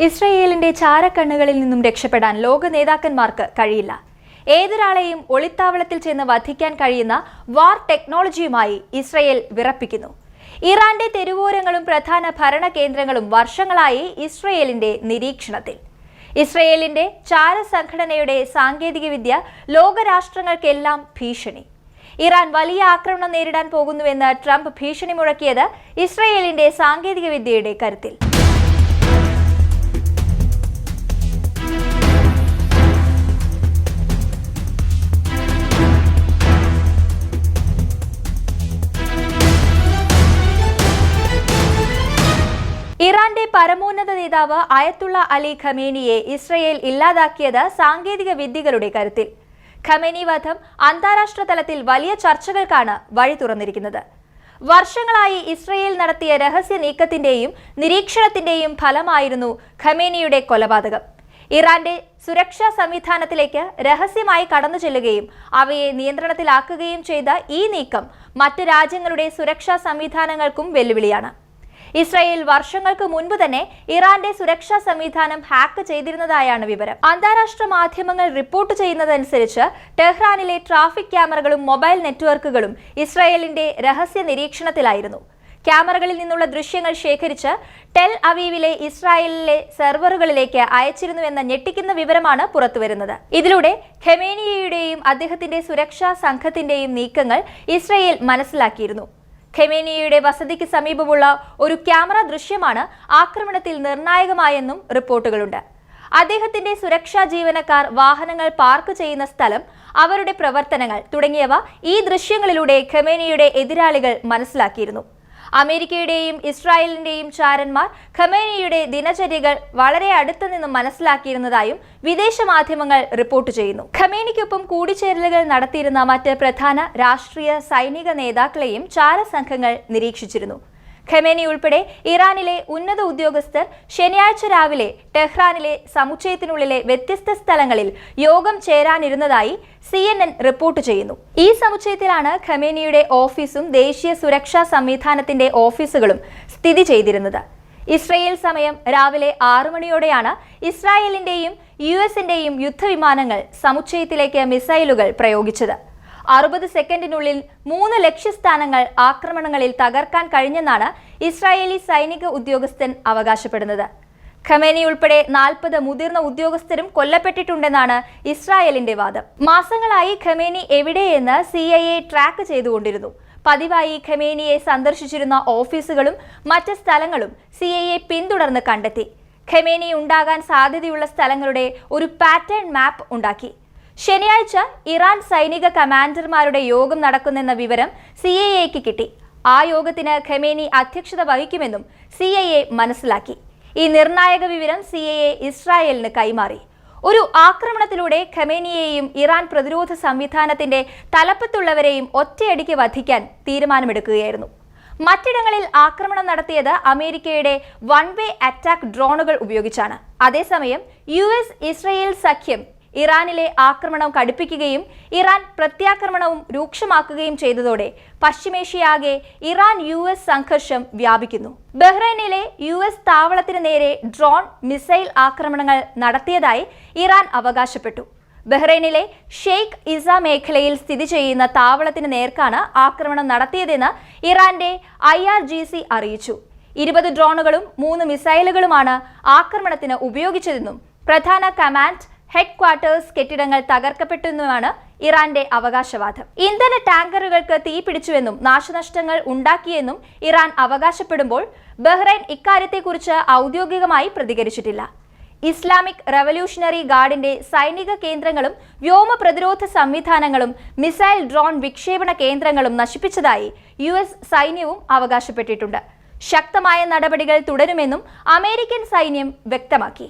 ഇസ്രയേലിന്റെ ചാരക്കണ്ണുകളിൽ നിന്നും രക്ഷപ്പെടാൻ ലോക നേതാക്കന്മാർക്ക് കഴിയില്ല. ഏതൊരാളെയും ഒളിത്താവളത്തിൽ ചെന്ന് വധിക്കാൻ കഴിയുന്ന വാർ ടെക്നോളജിയുമായി ഇസ്രയേൽ വിറപ്പിക്കുന്നു. ഇറാന്റെ തെരുവോരങ്ങളും പ്രധാന ഭരണ കേന്ദ്രങ്ങളും വർഷങ്ങളായി ഇസ്രയേലിന്റെ നിരീക്ഷണത്തിൽ. ഇസ്രയേലിന്റെ ചാരസംഘടനയുടെ സാങ്കേതികവിദ്യ ലോകരാഷ്ട്രങ്ങൾക്കെല്ലാം ഭീഷണി. ഇറാൻ വലിയ ആക്രമണം നേരിടാൻ പോകുന്നുവെന്ന് ട്രംപ് ഭീഷണി മുഴക്കിയത് ഇസ്രയേലിന്റെ സാങ്കേതികവിദ്യയുടെ കരുത്തിൽ. ഇറാന്റെ പരമോന്നത നേതാവ് അയത്തുള്ള അലി ഖമേനിയെ ഇസ്രയേൽ ഇല്ലാതാക്കിയത് സാങ്കേതിക വിദ്യകളുടെ കരുത്തിൽ. ഖമേനി വധം അന്താരാഷ്ട്ര തലത്തിൽ വലിയ ചർച്ചകൾക്കാണ് വഴി തുറന്നിരിക്കുന്നത്. വർഷങ്ങളായി ഇസ്രയേൽ നടത്തിയ രഹസ്യ നീക്കത്തിന്റെയും നിരീക്ഷണത്തിന്റെയും ഫലമായിരുന്നു ഖമേനിയുടെ കൊലപാതകം. ഇറാന്റെ സുരക്ഷാ സംവിധാനത്തിലേക്ക് രഹസ്യമായി കടന്നു ചെല്ലുകയും അവയെ നിയന്ത്രണത്തിലാക്കുകയും ചെയ്ത ഈ നീക്കം മറ്റു രാജ്യങ്ങളുടെ സുരക്ഷാ സംവിധാനങ്ങൾക്കും വെല്ലുവിളിയാണ്. ഇസ്രയേൽ വർഷങ്ങൾക്ക് മുൻപ് തന്നെ ഇറാന്റെ സുരക്ഷാ സംവിധാനം ഹാക്ക് ചെയ്തിരുന്നതായാണ് വിവരം. അന്താരാഷ്ട്ര മാധ്യമങ്ങൾ റിപ്പോർട്ട് ചെയ്യുന്നതനുസരിച്ച് ടെഹ്റാനിലെ ട്രാഫിക് ക്യാമറകളും മൊബൈൽ നെറ്റ്വർക്കുകളും ഇസ്രയേലിന്റെ രഹസ്യ നിരീക്ഷണത്തിലായിരുന്നു. ക്യാമറകളിൽ നിന്നുള്ള ദൃശ്യങ്ങൾ ശേഖരിച്ച് ടെൽ അവീവിലെ ഇസ്രായേലിലെ സെർവറുകളിലേക്ക് അയച്ചിരുന്നുവെന്ന ഞെട്ടിക്കുന്ന വിവരമാണ് പുറത്തുവരുന്നത്. ഇതിലൂടെ ഖമേനിയുടെയും അദ്ദേഹത്തിന്റെ സുരക്ഷാ സംഘത്തിന്റെയും നീക്കങ്ങൾ ഇസ്രയേൽ മനസ്സിലാക്കിയിരുന്നു. ഖമേനിയുടെ വസതിക്ക് സമീപമുള്ള ഒരു ക്യാമറ ദൃശ്യമാണ് ആക്രമണത്തിൽ നിർണായകമായെന്നും റിപ്പോർട്ടുകളുണ്ട്. അദ്ദേഹത്തിന്റെ സുരക്ഷാ ജീവനക്കാർ വാഹനങ്ങൾ പാർക്ക് ചെയ്യുന്ന സ്ഥലം, അവരുടെ പ്രവർത്തനങ്ങൾ തുടങ്ങിയവ ഈ ദൃശ്യങ്ങളിലൂടെ ഖമേനിയുടെ എതിരാളികൾ മനസ്സിലാക്കിയിരുന്നു. അമേരിക്കയുടെയും ഇസ്രായേലിന്റെയും ചാരന്മാർ ഖമേനിയുടെ ദിനചര്യകൾ വളരെ അടുത്തു നിന്നും മനസ്സിലാക്കിയിരുന്നതായും വിദേശ മാധ്യമങ്ങൾ റിപ്പോർട്ട് ചെയ്യുന്നു. ഖമേനിക്കൊപ്പം കൂടിച്ചേരലുകൾ നടത്തിയിരുന്ന മറ്റ് പ്രധാന രാഷ്ട്രീയ സൈനിക നേതാക്കളെയും ചാരസംഘങ്ങൾ നിരീക്ഷിച്ചിരുന്നു. ഖമേനി ഉൾപ്പെടെ ഇറാനിലെ ഉന്നത ഉദ്യോഗസ്ഥർ ശനിയാഴ്ച രാവിലെ ടെഹ്റാനിലെ സമുച്ചയത്തിനുള്ളിലെ വ്യത്യസ്ത സ്ഥലങ്ങളിൽ യോഗം ചേരാനിരുന്നതായി CNN റിപ്പോർട്ട് ചെയ്യുന്നു. ഈ സമുച്ചയത്തിലാണ് ഖമേനിയുടെ ഓഫീസും ദേശീയ സുരക്ഷാ സംവിധാനത്തിന്റെ ഓഫീസുകളും സ്ഥിതി ചെയ്തിരുന്നത്. ഇസ്രയേൽ സമയം രാവിലെ 6 മണിയോടെയാണ് ഇസ്രായേലിന്റെയും US-ന്റെയും യുദ്ധവിമാനങ്ങൾ സമുച്ചയത്തിലേക്ക് മിസൈലുകൾ പ്രയോഗിച്ചത്. 60 സെക്കൻഡിനുള്ളിൽ 3 ലക്ഷ്യസ്ഥാനങ്ങൾ ആക്രമണങ്ങളിൽ തകർക്കാൻ കഴിഞ്ഞെന്നാണ് ഇസ്രായേലി സൈനിക ഉദ്യോഗസ്ഥൻ അവകാശപ്പെടുന്നത്. ഖമേനി ഉൾപ്പെടെ 40 മുതിർന്ന ഉദ്യോഗസ്ഥരും കൊല്ലപ്പെട്ടിട്ടുണ്ടെന്നാണ് ഇസ്രായേലിന്റെ വാദം. മാസങ്ങളായി ഖമേനി എവിടെയെന്ന് CIA ട്രാക്ക് ചെയ്തുകൊണ്ടിരുന്നു. പതിവായി ഖമേനിയെ സന്ദർശിച്ചിരുന്ന ഓഫീസുകളും മറ്റ് സ്ഥലങ്ങളും CIA പിന്തുടർന്ന് കണ്ടെത്തി. ഖമേനി ഉണ്ടാകാൻ സാധ്യതയുള്ള സ്ഥലങ്ങളുടെ ഒരു പാറ്റേൺ മാപ്പ് ഉണ്ടാക്കി. ശനിയാഴ്ച ഇറാൻ സൈനിക കമാൻഡർമാരുടെ യോഗം നടക്കുന്നെന്ന വിവരം CIAക്ക് കിട്ടി. ആ യോഗത്തിന് ഖമേനി അധ്യക്ഷത വഹിക്കുമെന്നും CIA മനസ്സിലാക്കി. ഈ നിർണായക വിവരം CIA ഇസ്രായേലിന് കൈമാറി. ഒരു ആക്രമണത്തിലൂടെ ഖമേനിയെയും ഇറാൻ പ്രതിരോധ സംവിധാനത്തിന്റെ തലപ്പത്തുള്ളവരെയും ഒറ്റയടിക്ക് വധിക്കാൻ തീരുമാനമെടുക്കുകയായിരുന്നു. മറ്റിടങ്ങളിൽ ആക്രമണം നടത്തിയത് അമേരിക്കയുടെ വൺ-വേ അറ്റാക്ക് ഡ്രോണുകൾ ഉപയോഗിച്ചാണ്. അതേസമയം US ഇസ്രയേൽ സഖ്യം ഇറാനിലെ ആക്രമണം കടുപ്പിക്കുകയും ഇറാൻ പ്രത്യാക്രമണവും രൂക്ഷമാക്കുകയും ചെയ്തതോടെ പശ്ചിമേഷ്യയാകെ ഇറാൻ US സംഘർഷം വ്യാപിക്കുന്നു. ബഹ്റൈനിലെ US താവളത്തിന് നേരെ ഡ്രോൺ മിസൈൽ ആക്രമണങ്ങൾ നടത്തിയതായി ഇറാൻ അവകാശപ്പെട്ടു. ബഹ്റൈനിലെ ഷെയ്ഖ് ഇസ മേഖലയിൽ സ്ഥിതി ചെയ്യുന്ന താവളത്തിന് നേർക്കാണ് ആക്രമണം നടത്തിയതെന്ന് ഇറാന്റെ IRGC അറിയിച്ചു. 20 ഡ്രോണുകളും 3 മിസൈലുകളുമാണ് ആക്രമണത്തിന് ഉപയോഗിച്ചതെന്നും പ്രധാന കമാൻഡ് ഹെഡ് ക്വാർട്ടേഴ്സ് കെട്ടിടങ്ങൾ തകർക്കപ്പെട്ടെന്നുമാണ് ഇറാന്റെ അവകാശവാദം. ഇന്ധന ടാങ്കറുകൾക്ക് തീപിടിച്ചുവെന്നും നാശനഷ്ടങ്ങൾ ഉണ്ടാക്കിയെന്നും ഇറാൻ അവകാശപ്പെടുമ്പോൾ ബഹ്റൈൻ ഇക്കാര്യത്തെക്കുറിച്ച് ഔദ്യോഗികമായി പ്രതികരിച്ചിട്ടില്ല. ഇസ്ലാമിക് റവല്യൂഷണറി ഗാർഡിന്റെ സൈനിക കേന്ദ്രങ്ങളും വ്യോമ പ്രതിരോധ സംവിധാനങ്ങളും മിസൈൽ ഡ്രോൺ വിക്ഷേപണ കേന്ദ്രങ്ങളും നശിപ്പിച്ചതായി US സൈന്യവും അവകാശപ്പെട്ടിട്ടുണ്ട്. ശക്തമായ നടപടികൾ തുടരുമെന്നും അമേരിക്കൻ സൈന്യം വ്യക്തമാക്കി.